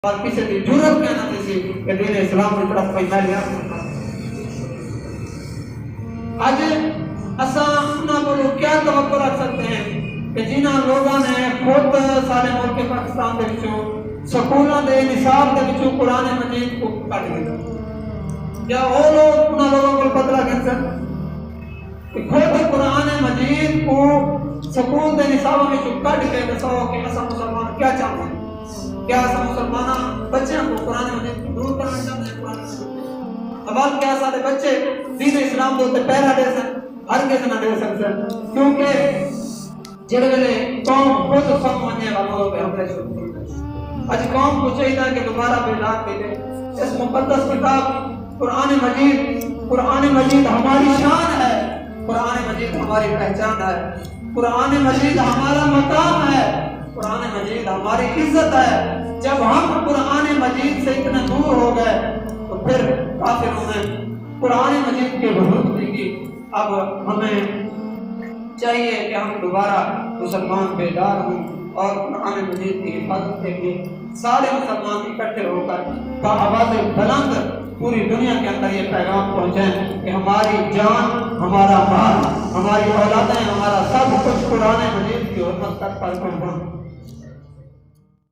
اور کسی کی جرت کیا نہ کسی کہ دین اسلام کی طرف کوئی میل گیا آج اساں انہاں کو کیا توقع رکھ سکتے ہیں کہ جنہاں لوگوں نے خود سارے ملک پاکستان دے وچوں سکولوں دے نصاب دے وچوں قرآن مجید کو کٹ دیا کیا وہ لوگ انہاں لوگوں کو بدلا کر سکتے کہ خود قرآن مجید کو سکول دے نصاب میں کٹ کے دساؤ کہ اساں مسلمان کیا چاہتے ہیں کیا سب مسلمان بچوں کو قرآن مجید کو دور کرنا چاہتے ہیں قرآن مجید اول کیا سارے بچے دین اسلام دے تے پہرا دے سن ہر کس نہ دے سکتے کیونکہ جڑے ویلے قوم خود سمجھنے والا پہ حملے شروع کر اج قوم کو چاہیے کہ دوبارہ بیدار دے اس مقدس کتاب قرآن مجید ہماری شان ہے قرآن مجید ہماری پہچان ہے قرآن مجید ہمارا مقام ہے قرآن مجید ہماری عزت ہے جب ہم قرآن مجید سے اتنے دور ہو گئے تو پھر کافروں نے قرآن مجید کے وجود دی گی اب ہمیں چاہیے کہ ہم دوبارہ مسلمان بیدار ہوں اور قرآن مجید کی حفاظت کے لیے سارے مسلمان اکٹھے ہو کر بآواز بلند پوری دنیا کے اندر یہ پیغام پہنچائیں کہ ہماری جان ہمارا مال ہماری اولادیں ہمارا سب کچھ قرآن مجید کی حرمت تک پر قربان